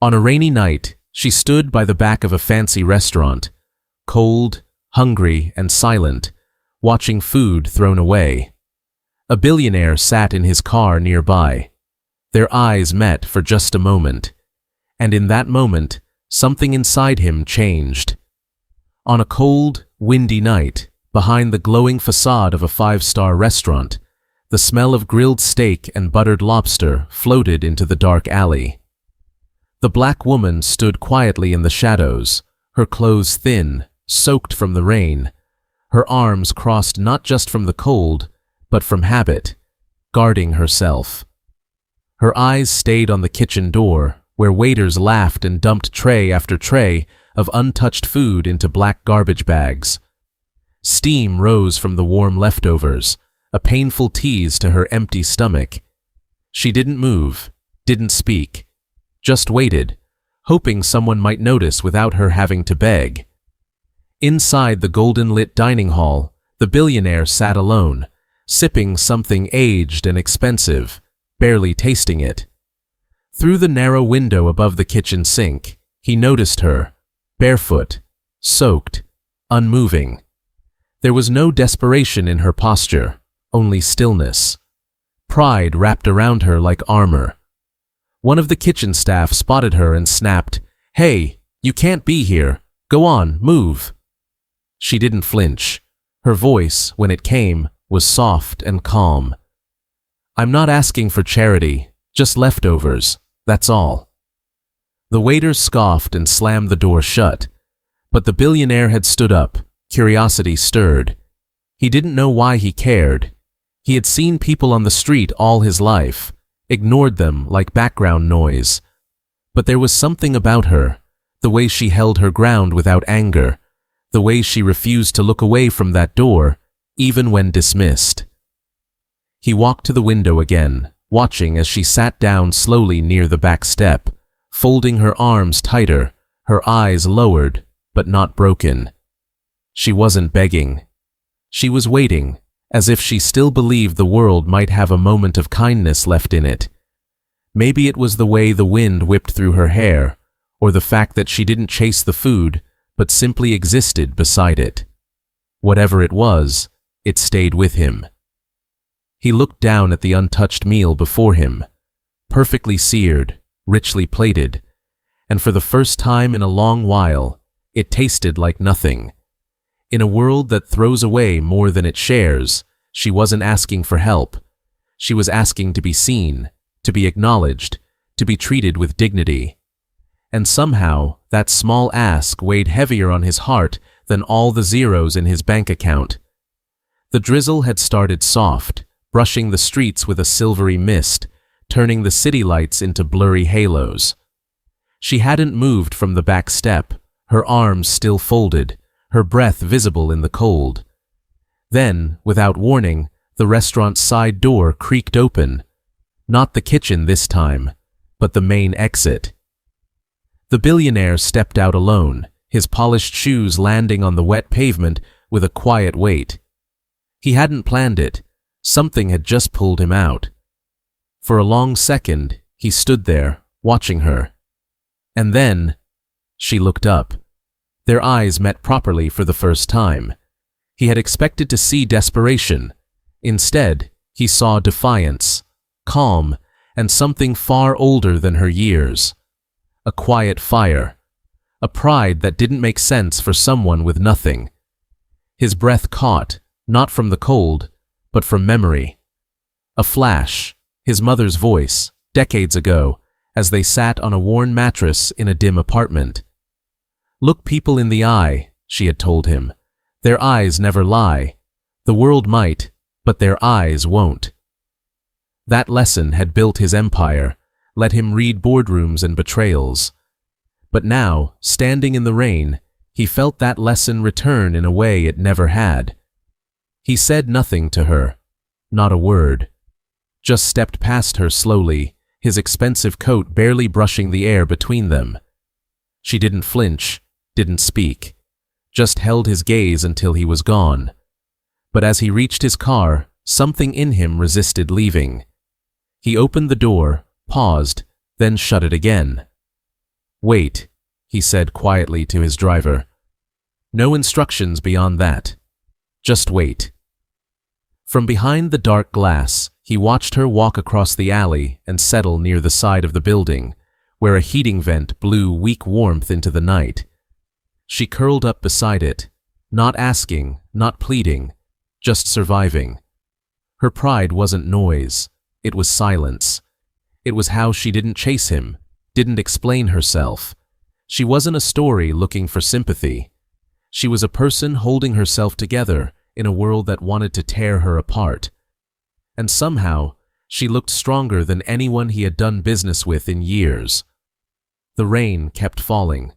On a rainy night, she stood by the back of a fancy restaurant, cold, hungry, and silent, watching food thrown away. A billionaire sat in his car nearby. Their eyes met for just a moment, and in that moment, something inside him changed. On a cold, windy night, behind the glowing facade of a five-star restaurant, the smell of grilled steak and buttered lobster floated into the dark alley. The black woman stood quietly in the shadows, her clothes thin, soaked from the rain, her arms crossed not just from the cold, but from habit, guarding herself. Her eyes stayed on the kitchen door, where waiters laughed and dumped tray after tray of untouched food into black garbage bags. Steam rose from the warm leftovers, a painful tease to her empty stomach. She didn't move, didn't speak, just waited, hoping someone might notice without her having to beg. Inside the golden-lit dining hall, the billionaire sat alone, sipping something aged and expensive, barely tasting it. Through the narrow window above the kitchen sink, he noticed her, barefoot, soaked, unmoving. There was no desperation in her posture, only stillness. Pride wrapped around her like armor. One of the kitchen staff spotted her and snapped, "Hey, you can't be here. Go on, move." She didn't flinch. Her voice, when it came, was soft and calm. "I'm not asking for charity, just leftovers, that's all." The waiters scoffed and slammed the door shut, but the billionaire had stood up, curiosity stirred. He didn't know why he cared. He had seen people on the street all his life, ignored them like background noise. But there was something about her, the way she held her ground without anger, the way she refused to look away from that door, even when dismissed. He walked to the window again, watching as she sat down slowly near the back step, folding her arms tighter, her eyes lowered, but not broken. She wasn't begging. She was waiting, as if she still believed the world might have a moment of kindness left in it. Maybe it was the way the wind whipped through her hair, or the fact that she didn't chase the food, but simply existed beside it. Whatever it was, it stayed with him. He looked down at the untouched meal before him, perfectly seared, richly plated, and for the first time in a long while, it tasted like nothing. In a world that throws away more than it shares, she wasn't asking for help. She was asking to be seen, to be acknowledged, to be treated with dignity. And somehow, that small ask weighed heavier on his heart than all the zeros in his bank account. The drizzle had started soft, brushing the streets with a silvery mist, turning the city lights into blurry halos. She hadn't moved from the back step, her arms still folded, her breath visible in the cold. Then, without warning, the restaurant's side door creaked open. Not the kitchen this time, but the main exit. The billionaire stepped out alone, his polished shoes landing on the wet pavement with a quiet weight. He hadn't planned it. Something had just pulled him out. For a long second, he stood there, watching her. And then, she looked up. Their eyes met properly for the first time. He had expected to see desperation. Instead, he saw defiance, calm, and something far older than her years. A quiet fire. A pride that didn't make sense for someone with nothing. His breath caught, not from the cold, but from memory. A flash, his mother's voice, decades ago, as they sat on a worn mattress in a dim apartment. "Look people in the eye," she had told him. "Their eyes never lie. The world might, but their eyes won't." That lesson had built his empire, let him read boardrooms and betrayals. But now, standing in the rain, he felt that lesson return in a way it never had. He said nothing to her, not a word. Just stepped past her slowly, his expensive coat barely brushing the air between them. She didn't flinch, didn't speak, just held his gaze until he was gone. But as he reached his car, something in him resisted leaving. He opened the door, paused, then shut it again. "Wait," he said quietly to his driver. "No instructions beyond that. Just wait." From behind the dark glass, he watched her walk across the alley and settle near the side of the building, where a heating vent blew weak warmth into the night. She curled up beside it, not asking, not pleading, just surviving. Her pride wasn't noise, it was silence. It was how she didn't chase him, didn't explain herself. She wasn't a story looking for sympathy. She was a person holding herself together in a world that wanted to tear her apart. And somehow, she looked stronger than anyone he had done business with in years. The rain kept falling.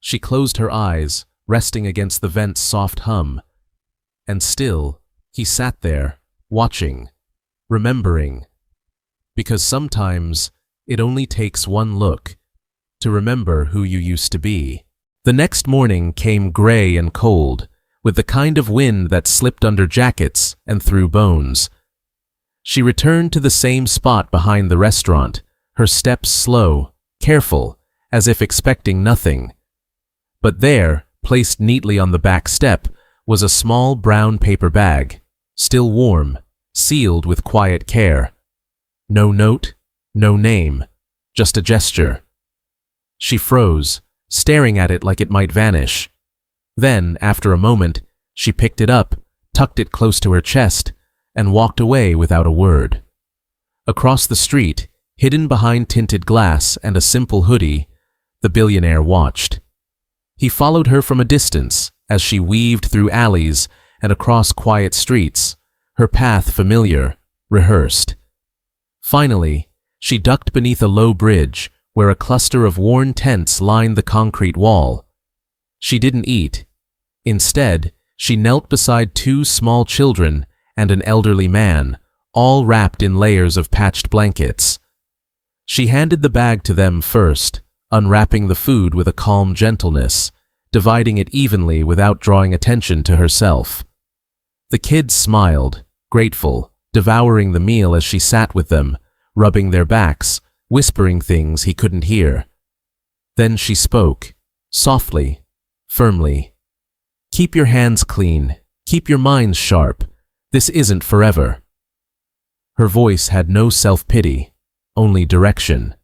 She closed her eyes, resting against the vent's soft hum. And still, he sat there, watching, remembering. Because sometimes, it only takes one look to remember who you used to be. The next morning came gray and cold, with the kind of wind that slipped under jackets and through bones. She returned to the same spot behind the restaurant, her steps slow, careful, as if expecting nothing. But there, placed neatly on the back step, was a small brown paper bag, still warm, sealed with quiet care. No note, no name, just a gesture. She froze, staring at it like it might vanish. Then, after a moment, she picked it up, tucked it close to her chest, and walked away without a word. Across the street, hidden behind tinted glass and a simple hoodie, the billionaire watched. He followed her from a distance as she weaved through alleys and across quiet streets, her path familiar, rehearsed. Finally, she ducked beneath a low bridge where a cluster of worn tents lined the concrete wall. She didn't eat. Instead, she knelt beside two small children and an elderly man, all wrapped in layers of patched blankets. She handed the bag to them first, unwrapping the food with a calm gentleness, dividing it evenly without drawing attention to herself. The kids smiled, grateful, devouring the meal as she sat with them, rubbing their backs, whispering things he couldn't hear. Then she spoke, softly, firmly. "Keep your hands clean, keep your minds sharp. This isn't forever." Her voice had no self-pity, only direction.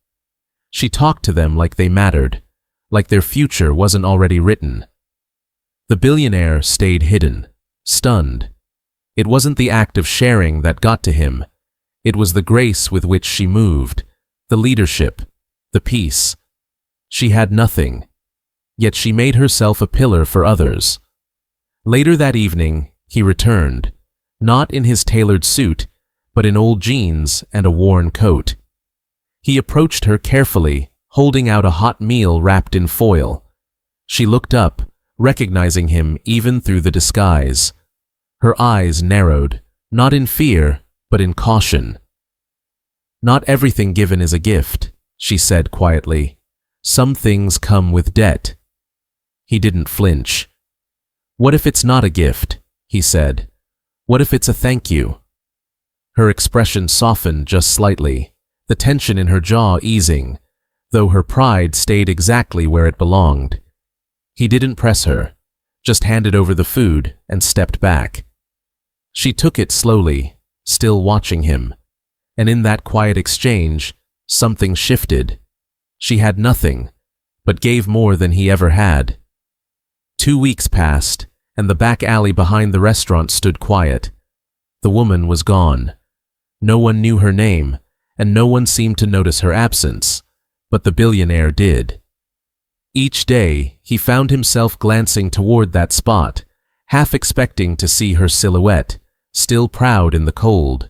She talked to them like they mattered, like their future wasn't already written. The billionaire stayed hidden, stunned. It wasn't the act of sharing that got to him. It was the grace with which she moved, the leadership, the peace. She had nothing, yet she made herself a pillar for others. Later that evening, he returned, not in his tailored suit, but in old jeans and a worn coat. He approached her carefully, holding out a hot meal wrapped in foil. She looked up, recognizing him even through the disguise. Her eyes narrowed, not in fear, but in caution. "Not everything given is a gift," she said quietly. "Some things come with debt." He didn't flinch. "What if it's not a gift?" he said. "What if it's a thank you?" Her expression softened just slightly, the tension in her jaw easing, though her pride stayed exactly where it belonged. He didn't press her, just handed over the food and stepped back. She took it slowly, still watching him, and in that quiet exchange, something shifted. She had nothing, but gave more than he ever had. 2 weeks passed, and the back alley behind the restaurant stood quiet. The woman was gone. No one knew her name, and no one seemed to notice her absence, but the billionaire did. Each day, he found himself glancing toward that spot, half expecting to see her silhouette, still proud in the cold,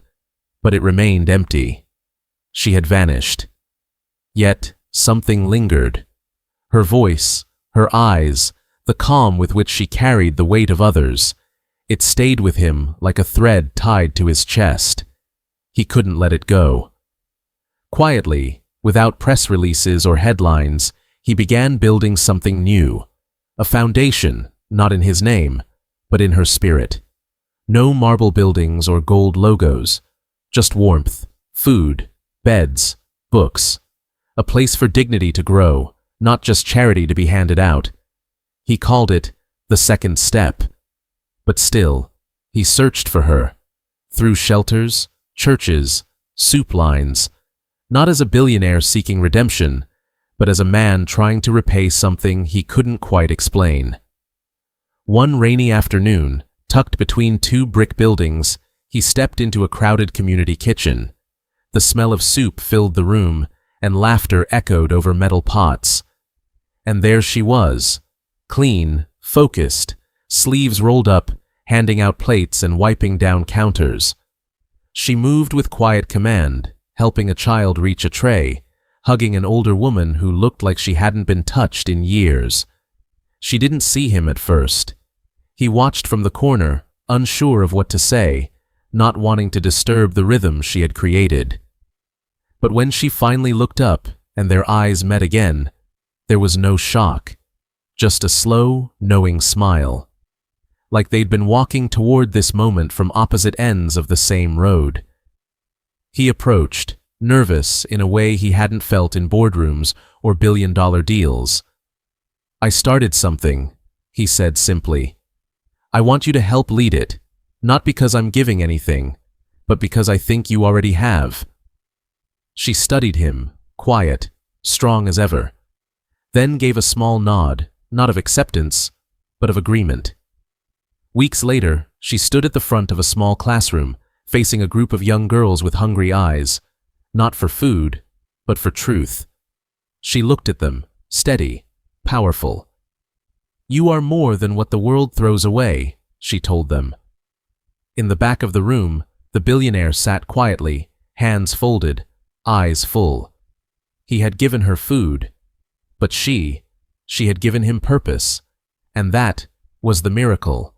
but it remained empty. She had vanished. Yet, something lingered. Her voice, her eyes, the calm with which she carried the weight of others, it stayed with him like a thread tied to his chest. He couldn't let it go. Quietly, without press releases or headlines, he began building something new. A foundation, not in his name, but in her spirit. No marble buildings or gold logos, just warmth, food, beds, books. A place for dignity to grow, not just charity to be handed out. He called it the second step. But still, he searched for her, through shelters, churches, soup lines, not as a billionaire seeking redemption, but as a man trying to repay something he couldn't quite explain. One rainy afternoon, tucked between two brick buildings, he stepped into a crowded community kitchen. The smell of soup filled the room, and laughter echoed over metal pots. And there she was, clean, focused, sleeves rolled up, handing out plates and wiping down counters. She moved with quiet command, helping a child reach a tray, hugging an older woman who looked like she hadn't been touched in years. She didn't see him at first. He watched from the corner, unsure of what to say, not wanting to disturb the rhythm she had created. But when she finally looked up and their eyes met again, there was no shock, just a slow, knowing smile, like they'd been walking toward this moment from opposite ends of the same road. He approached, nervous in a way he hadn't felt in boardrooms or billion-dollar deals. "I started something," he said simply. "I want you to help lead it, not because I'm giving anything, but because I think you already have." She studied him, quiet, strong as ever, then gave a small nod, not of acceptance, but of agreement. Weeks later, she stood at the front of a small classroom, facing a group of young girls with hungry eyes, not for food, but for truth. She looked at them, steady, powerful. "You are more than what the world throws away," she told them. In the back of the room, the billionaire sat quietly, hands folded, eyes full. He had given her food, but she had given him purpose, and that was the miracle.